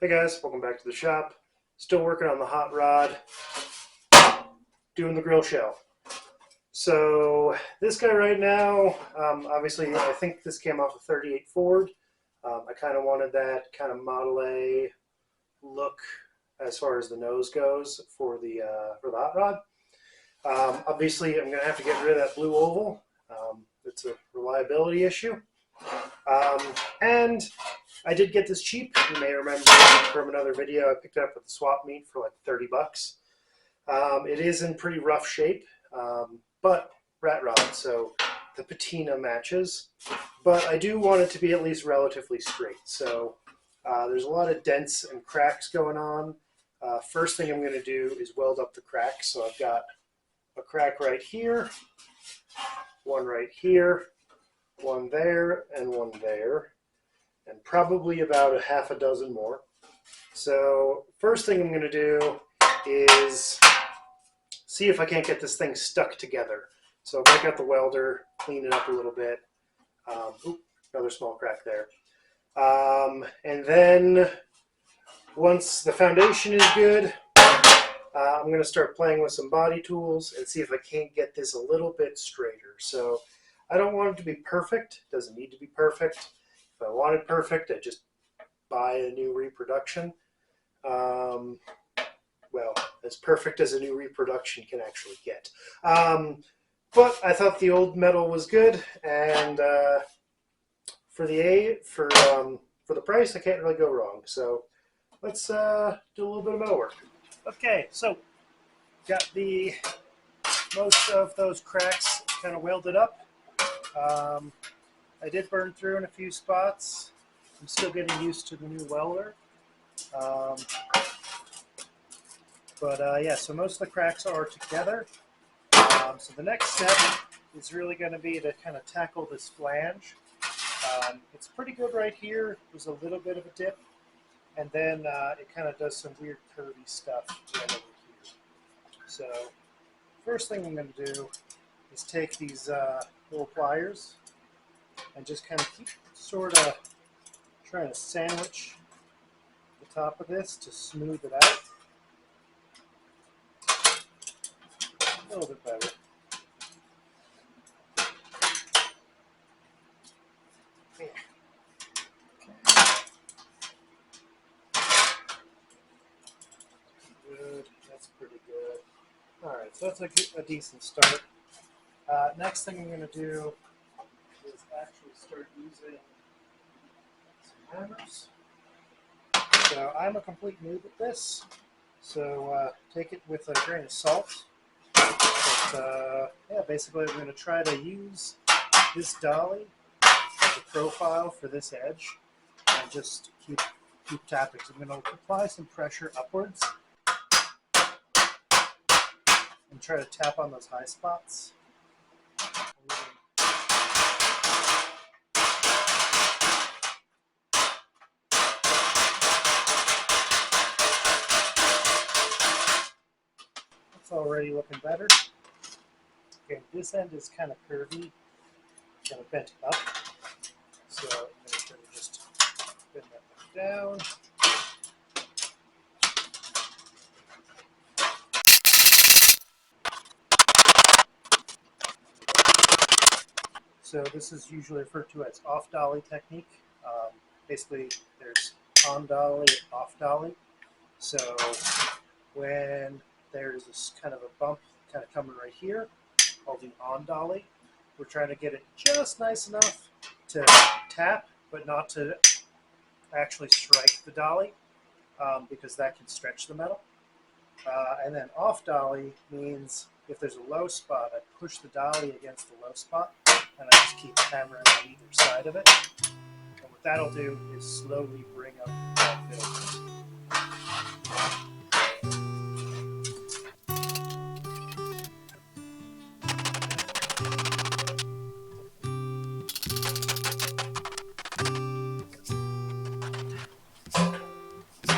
Hey guys, welcome back to the shop. Still working on the hot rod, doing the grill shell. So this guy right now, obviously I think this came off a 38 Ford. I kind of wanted that kind of Model A look as far as the nose goes for the hot rod. Obviously I'm going to have to get rid of that blue oval. It's a reliability issue. And I did get this cheap. You may remember from another video I picked it up at the swap meet for like 30 bucks. It is in pretty rough shape, but rat rod, so the patina matches. But I do want it to be at least relatively straight. So there's a lot of dents and cracks going on. First thing I'm going to do is weld up the cracks. So I've got a crack right here, one right here, one there, and one there, and probably about a half a dozen more. So first thing I'm going to do is see if I can't get this thing stuck together. So break out the welder, clean it up a little bit. Another small crack there. And then once the foundation is good, I'm going to start playing with some body tools and see if I can't get this a little bit straighter. So I don't want it to be perfect. It doesn't need to be perfect. If I wanted perfect, I'd just buy a new reproduction. Well, as perfect as a new reproduction can actually get. But I thought the old metal was good, and for the price, I can't really go wrong. So let's do a little bit of metal work. Okay, so got most of those cracks kind of welded up. I did burn through in a few spots. I'm still getting used to the new welder. Yeah, so most of the cracks are together. So the next step is really going to be to kind of tackle this flange. It's pretty good right here. There's a little bit of a dip. And then it kind of does some weird curvy stuff right over here. So first thing I'm going to do is take these little pliers and just kind of keep sort of trying to sandwich the top of this to smooth it out. A little bit better. Yeah. Okay. Good. That's pretty good. All right, so that's a decent start. Next thing I'm going to do is actually start using some hammers. So I'm a complete noob at this, so take it with a grain of salt. But yeah, basically I'm going to try to use this dolly as a profile for this edge and just keep tapping. So I'm going to apply some pressure upwards and try to tap on those high spots. It's already looking better. Okay, this end is kind of curvy, kind of bent up. So I'm going to try to just bend that back down. So this is usually referred to as off dolly technique. Basically, there's on dolly, off dolly. So when there's this kind of a bump kind of coming right here, called the on dolly, we're trying to get it just nice enough to tap, but not to actually strike the dolly, because that can stretch the metal. And then off dolly means if there's a low spot, I push the dolly against the low spot, and I just keep hammering on either side of it. And what that'll do is slowly bring up that build.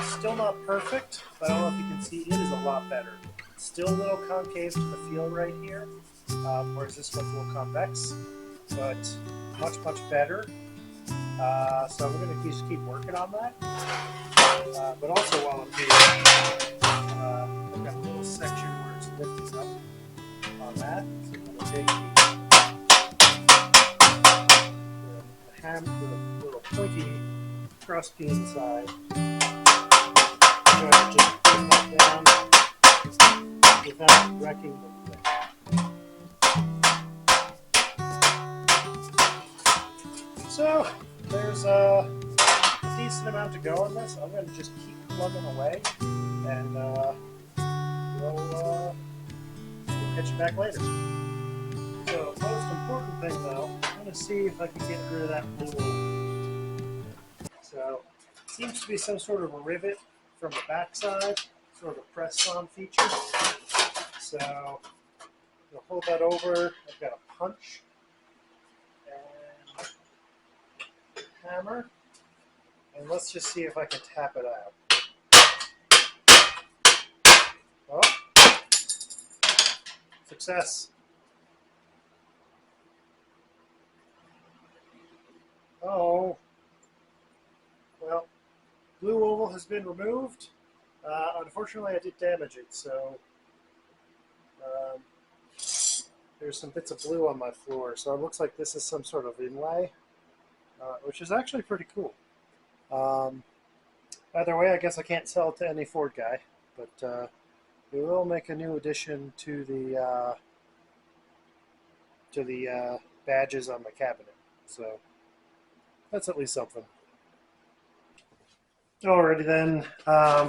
Still not perfect, but I don't know if you can see, it is a lot better. It's still a little concave to the feel right here, whereas this one's a little convex, but much, much better. So we're going to just keep working on that. But also while I'm here, I've got a little section where it's lifting up on that. So I'm going to take the little pointy cross peen side, I'm going to just put that down without wrecking the lip. So there's a decent amount to go on this. I'm going to just keep plugging away, and we'll catch you back later. So most important thing though, I'm going to see if I can get rid of that blue. So it seems to be some sort of a rivet from the backside, sort of a press-on feature. So I'll hold that over. I've got a punch and hammer, and let's just see if I can tap it out. Oh, success. Oh, well, blue oval has been removed. Unfortunately, I did damage it, so there's some bits of blue on my floor. So it looks like this is some sort of inlay, which is actually pretty cool. Either way, I guess I can't sell it to any Ford guy, but we will make a new addition to the badges on my cabinet. So that's at least something. Alrighty then,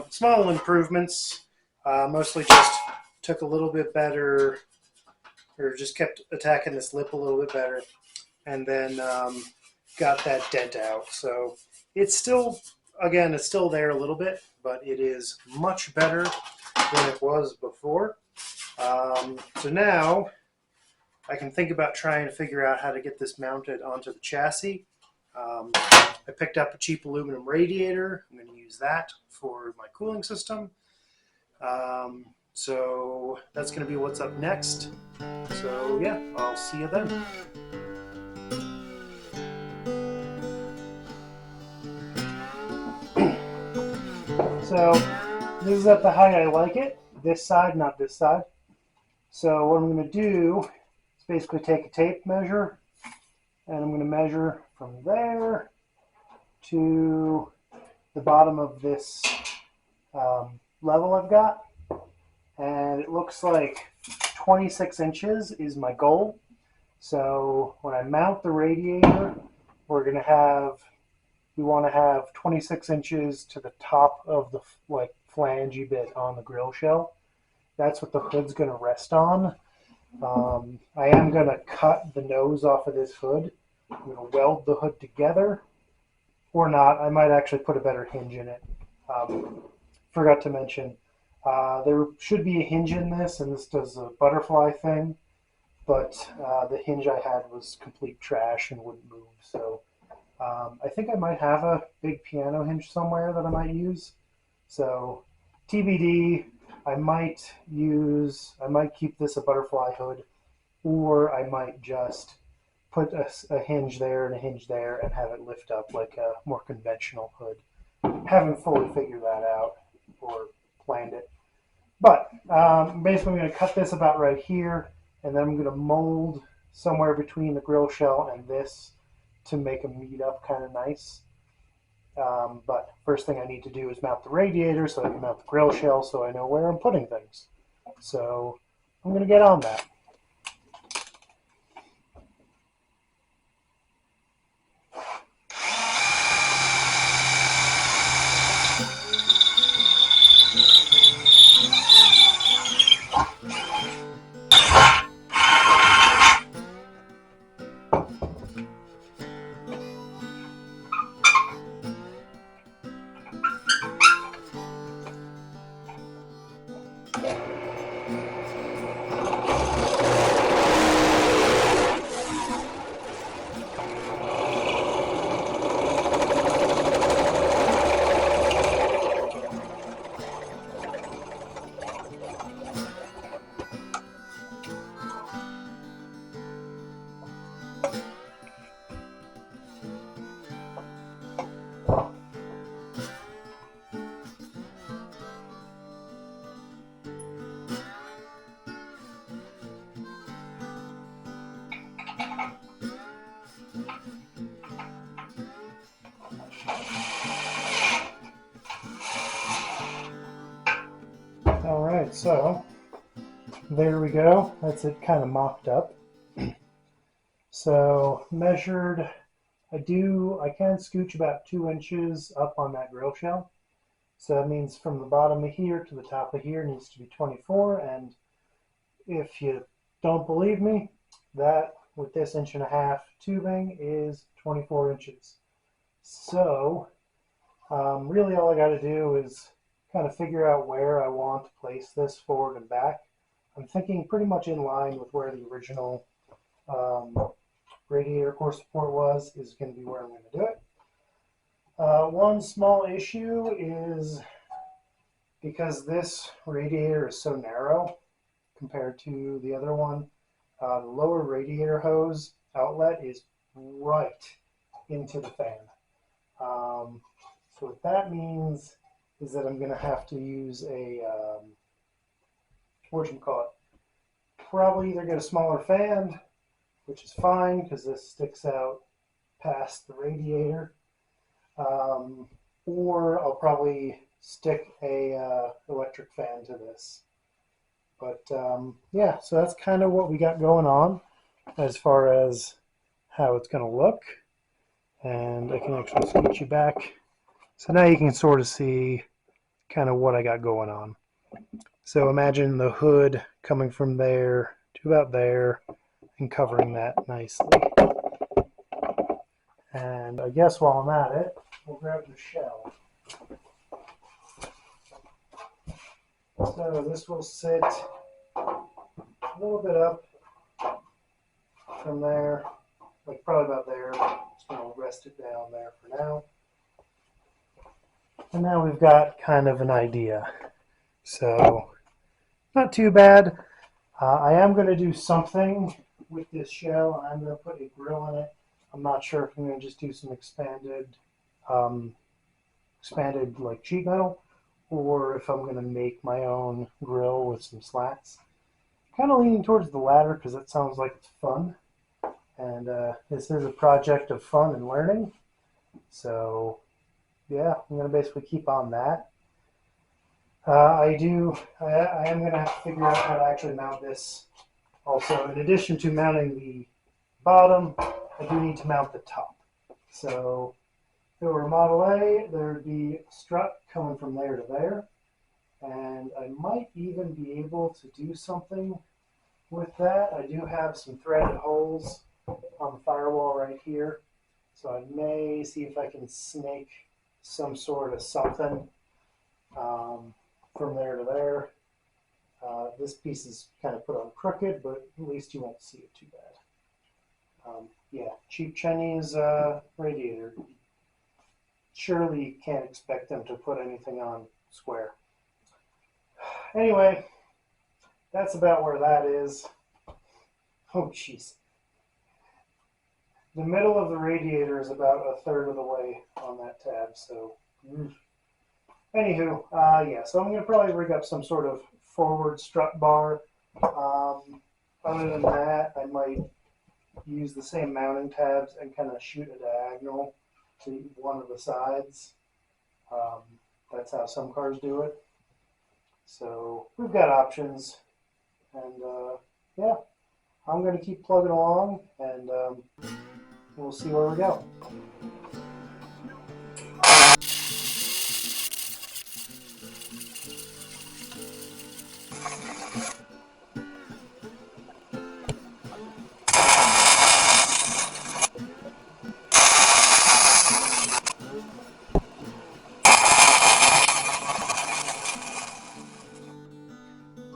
small improvements, mostly just took a little bit better, or just kept attacking this lip a little bit better, and then got that dent out. So it's still, again, it's still there a little bit, but it is much better than it was before. So now I can think about trying to figure out how to get this mounted onto the chassis. I picked up a cheap aluminum radiator. I'm going to use that for my cooling system. So that's going to be what's up next. So yeah, I'll see you then. So this is at the height I like it. This side, not this side. So what I'm going to do is basically take a tape measure, and I'm going to measure from there to the bottom of this level I've got, and it looks like 26 inches is my goal. So when I mount the radiator, we want to have 26 inches to the top of the flangey bit on the grill shell. That's what the hood's going to rest on. I am going to cut the nose off of this hood. I'm going to weld the hood together, or not. I might actually put a better hinge in it. Forgot to mention, there should be a hinge in this, and this does a butterfly thing, but the hinge I had was complete trash and wouldn't move. So I think I might have a big piano hinge somewhere that I might use. So TBD, I might keep this a butterfly hood, or I might just put a hinge there and a hinge there and have it lift up like a more conventional hood. Haven't fully figured that out or planned it. But basically I'm going to cut this about right here, and then I'm going to mold somewhere between the grill shell and this to make them meet up kind of nice. But first thing I need to do is mount the radiator so I can mount the grill shell so I know where I'm putting things. So I'm going to get on that. Alright, so there we go. That's it kind of mocked up. So measured, I can scooch about 2 inches up on that grill shell. So that means from the bottom of here to the top of here needs to be 24. And if you don't believe me, that with this 1.5-inch tubing is 24 inches. So really all I got to do is kind of figure out where I want to place this forward and back. I'm thinking pretty much in line with where the original radiator core support is going to be where I'm going to do it. One small issue is because this radiator is so narrow compared to the other one, the lower radiator hose outlet is right into the fan. So what that means is that I'm going to have to use a, probably either get a smaller fan, which is fine because this sticks out past the radiator, or I'll probably stick a electric fan to this. But yeah, so that's kind of what we got going on as far as how it's going to look. And I can actually scoot you back. So now you can sort of see kind of what I got going on. So imagine the hood coming from there to about there and covering that nicely. And I guess while I'm at it, we'll grab the shell. So this will sit a little bit up from there, like probably about there. Just going to rest it down there for now. And now we've got kind of an idea. So not too bad. I am going to do something with this shell. I'm going to put a grill in it. I'm not sure if I'm going to just do some expanded like sheet metal, or if I'm going to make my own grill with some slats. Kind of leaning towards the latter because it sounds like it's fun. And this is a project of fun and learning. So yeah, I'm going to basically keep on that. I am going to have to figure out how to actually mount this. Also, in addition to mounting the bottom, I do need to mount the top. So if it were Model A, there would be a strut coming from there to there. And I might even be able to do something with that. I do have some threaded holes on the firewall right here. So I may see if I can snake some sort of something from there to there. This piece is kind of put on crooked, but at least you won't see it too bad. Yeah, cheap Chinese radiator. Surely you can't expect them to put anything on square. Anyway, that's about where that is. Oh, jeez. The middle of the radiator is about 1/3 of the way on that tab, so... Anywho, yeah, so I'm going to probably rig up some sort of forward strut bar. Other than that, I might use the same mounting tabs and kind of shoot a diagonal to one of the sides. That's how some cars do it. So we've got options, and yeah, I'm going to keep plugging along, and we'll see where we go.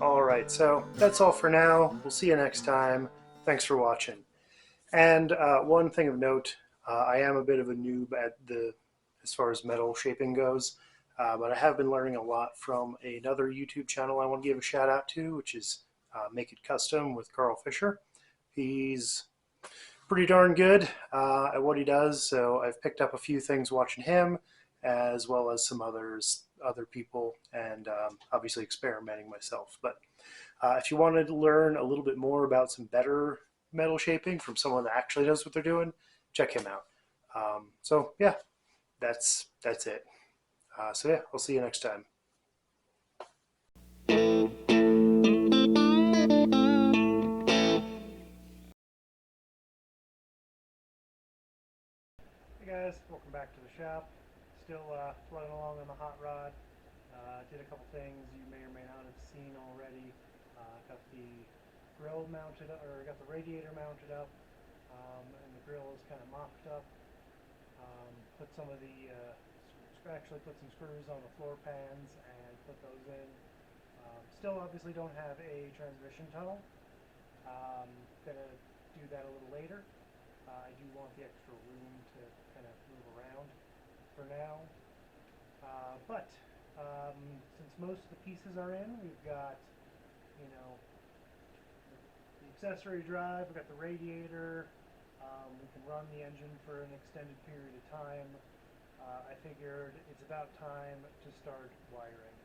Alright, so that's all for now. We'll see you next time. Thanks for watching. And one thing of note, I am a bit of a noob as far as metal shaping goes, but I have been learning a lot from another YouTube channel I want to give a shout out to, which is Make It Custom with Carl Fisher. He's pretty darn good at what he does, so I've picked up a few things watching him, as well as some other people, and obviously experimenting myself. But if you wanted to learn a little bit more about some better metal shaping from someone that actually knows what they're doing, check him out. So yeah, that's it. So yeah, I'll see you next time. guys, welcome back to the shop. Still plugging along on the hot rod. Did a couple things you may or may not have seen already. Got the grill mounted up, or got the radiator mounted up, and the grill is kind of mocked up. Put some of the, actually put some screws on the floor pans and put those in. Still obviously don't have a transmission tunnel. Gonna do that a little later. I do want the extra room to kind of move around for now. Since most of the pieces are in, we've got, you know, the accessory drive, we've got the radiator, we can run the engine for an extended period of time. I figured it's about time to start wiring.